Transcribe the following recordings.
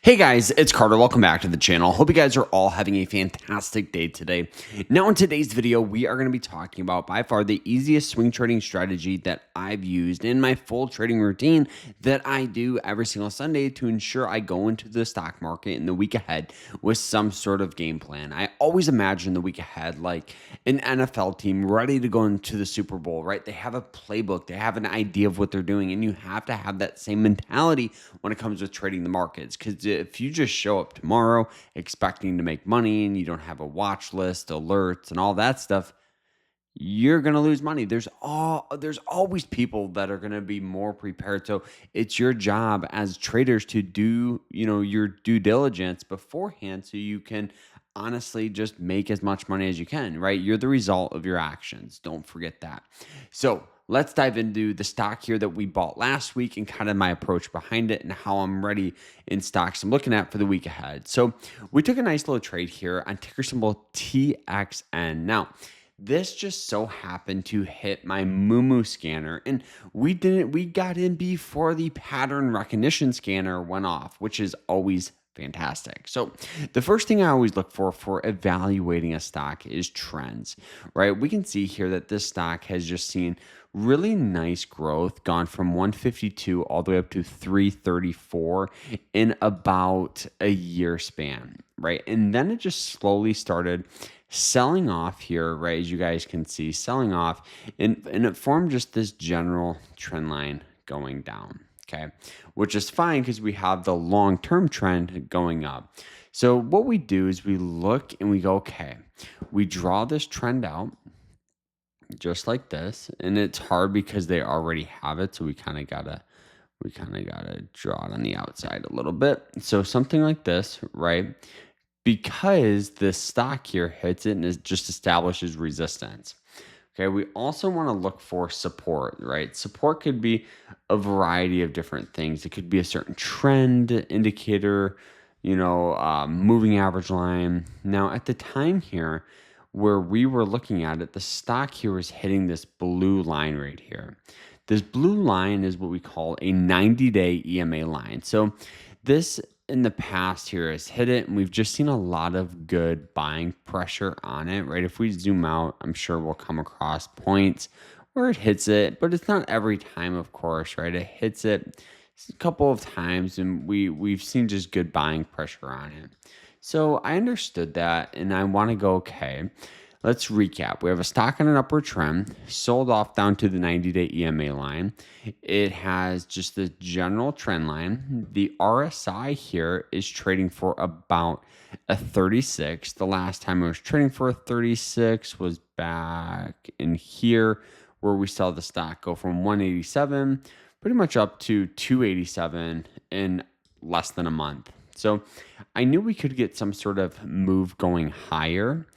Hey guys, it's Carter. Welcome back to the channel. Hope you guys are all having a fantastic day today. Now in today's video, we are going to be talking about by far the easiest swing trading strategy that I've used in my full trading routine that I do every single Sunday to ensure I go into the stock market in the week ahead with some sort of game plan. I always imagine the week ahead like an NFL team ready to go into the Super Bowl, right? They have a playbook, they have an idea of what they're doing, and you have to have that same mentality when it comes with trading the markets. Because if you just show up tomorrow expecting to make money and you don't have a watch list, alerts, and all that stuff, you're going to lose money. There's always people that are going to be more prepared. So it's your job as traders to do, your due diligence beforehand so you can honestly just make as much money as you can, right? You're the result of your actions. Don't forget that. So let's dive into the stock here that we bought last week and kind of my approach behind it and how I'm ready in stocks I'm looking at for the week ahead. So we took a nice little trade here on ticker symbol TXN. Now, this just so happened to hit my Moomoo scanner, and we got in before the pattern recognition scanner went off, which is always fantastic. So the first thing I always look for evaluating a stock is trends, right? We can see here that this stock has just seen really nice growth, gone from 152 all the way up to 334 in about a year span, right? And then it just slowly started selling off here, right? As you guys can see, selling off, and it formed just this general trend line going down, okay? Which is fine because we have the long-term trend going up. So what we do is we look and we go, okay, we draw this trend out just like this, and it's hard because they already have it, so we kind of gotta draw it on the outside a little bit. So something like this, right? Because the stock here hits it and it just establishes resistance. Okay, we also want to look for support, right? Support could be a variety of different things. It could be a certain trend indicator, moving average line. Now, at the time here, where we were looking at it, the stock here was hitting this blue line right here. This blue line is what we call a 90-day EMA line. So this in the past here has hit it, and we've just seen a lot of good buying pressure on it, right? If we zoom out, I'm sure we'll come across points where it hits it, but it's not every time, of course, right? It hits it a couple of times, and we've seen just good buying pressure on it. So I understood that, and I want to go, okay, let's recap. We have a stock on an upward trend, sold off down to the 90-day EMA line. It has just the general trend line. The RSI here is trading for about a 36. The last time it was trading for a 36 was back in here where we saw the stock go from 187 pretty much up to 287 in less than a month. So I knew we could get some sort of move going higher,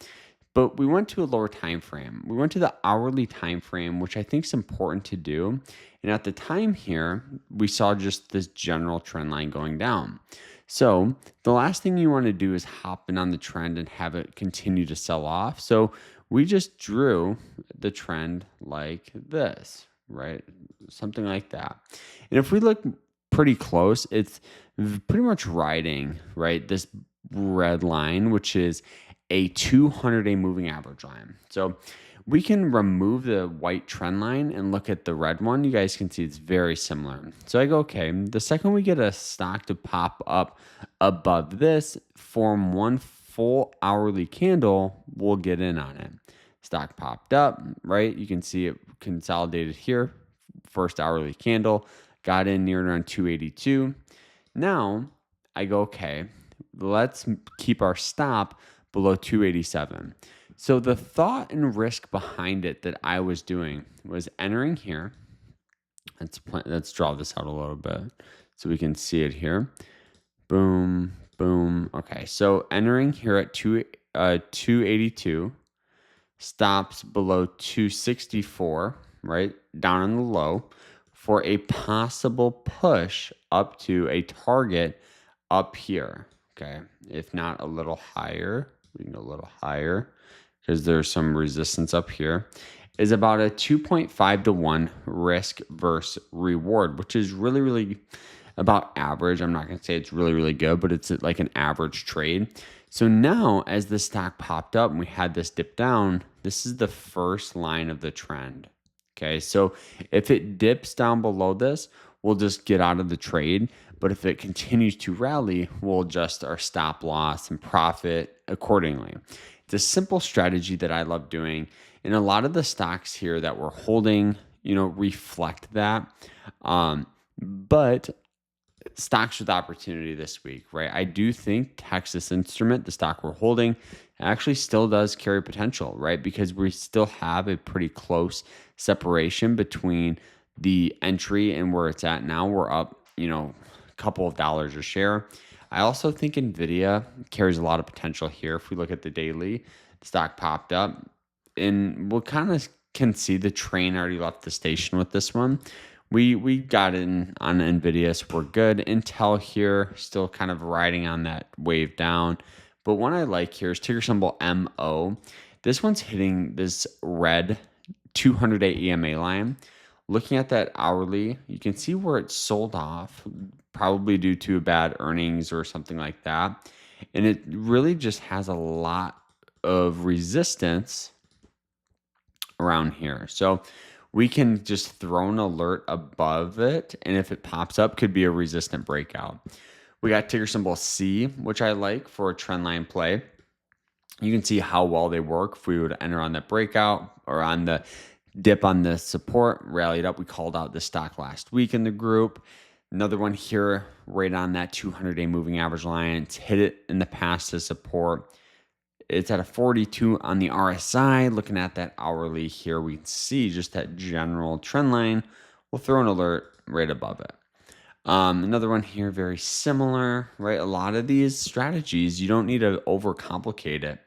but we went to a lower time frame. We went to the hourly time frame, which I think is important to do. And at the time here, we saw just this general trend line going down. So the last thing you want to do is hop in on the trend and have it continue to sell off. So we just drew the trend like this, right? Something like that. And if we look pretty close, it's pretty much riding, right, this red line, which is a 200-day moving average line. So we can remove the white trend line and look at the red one. You guys can see it's very similar. So I go, okay, the second we get a stock to pop up above this, form one full hourly candle, we'll get in on it. Stock popped up, right? You can see it consolidated here. First hourly candle, got in near around 282. Now I go, okay, let's keep our stop below 287. So the thought and risk behind it that I was doing was entering here. Let's draw this out a little bit so we can see it here. Boom, boom. Okay, so entering here at 282, stops below 264, right, down on the low, for a possible push up to a target up here, okay? If not a little higher, we can go a little higher because there's some resistance up here, is about a 2.5 to 1 risk versus reward, which is really, really about average. I'm not going to say it's really, really good, but it's like an average trade. So now as the stock popped up and we had this dip down, this is the first line of the trend. Okay, so if it dips down below this, we'll just get out of the trade. But if it continues to rally, we'll adjust our stop loss and profit accordingly. It's a simple strategy that I love doing. And a lot of the stocks here that we're holding, reflect that. But stocks with opportunity this week, right? I do think Texas Instrument, the stock we're holding, actually still does carry potential, right? Because we still have a pretty close separation between the entry and where it's at now. We're up, a couple of dollars a share. I also think Nvidia carries a lot of potential here. If we look at the daily, the stock popped up, and we'll kind of can see the train already left the station with this one. We got in on Nvidia, so we're good. Intel here, still kind of riding on that wave down. But one I like here is ticker symbol MO. This one's hitting this red 200-day EMA line. Looking at that hourly, you can see where it's sold off, probably due to bad earnings or something like that. And it really just has a lot of resistance around here. So we can just throw an alert above it, and if it pops up, could be a resistant breakout. We got ticker symbol C, which I like for a trend line play. You can see how well they work. If we would enter on that breakout or on the dip on the support, rallied up. We called out the stock last week in the group. Another one here, right on that 200-day moving average line. It's hit it in the past as support. It's at a 42 on the RSI. Looking at that hourly here, we can see just that general trend line. We'll throw an alert right above it. Another one here, very similar, right? A lot of these strategies, you don't need to overcomplicate it.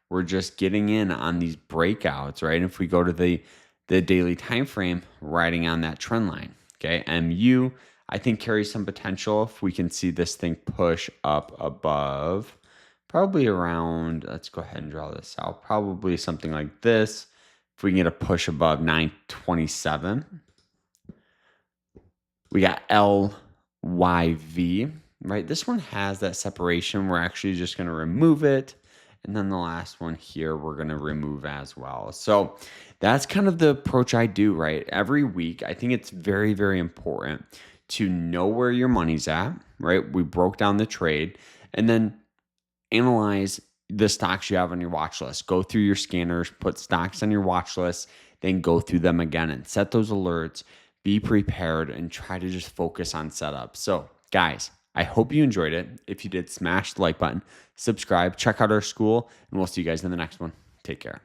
We're just getting in on these breakouts, right? If we go to the daily time frame, riding on that trend line, okay? MU, I think carries some potential if we can see this thing push up above. Probably around, let's go ahead and draw this out. Probably something like this. If we can get a push above 927. We got LYV, right? This one has that separation. We're actually just going to remove it. And then the last one here, we're going to remove as well. So that's kind of the approach I do, right? Every week, I think it's very, very important to know where your money's at, right? We broke down the trade, and then analyze the stocks you have on your watch list. Go through your scanners, put stocks on your watch list, then go through them again and set those alerts. Be prepared and try to just focus on setup. So, guys, I hope you enjoyed it. If you did, smash the like button, subscribe, check out our school, and we'll see you guys in the next one. Take care.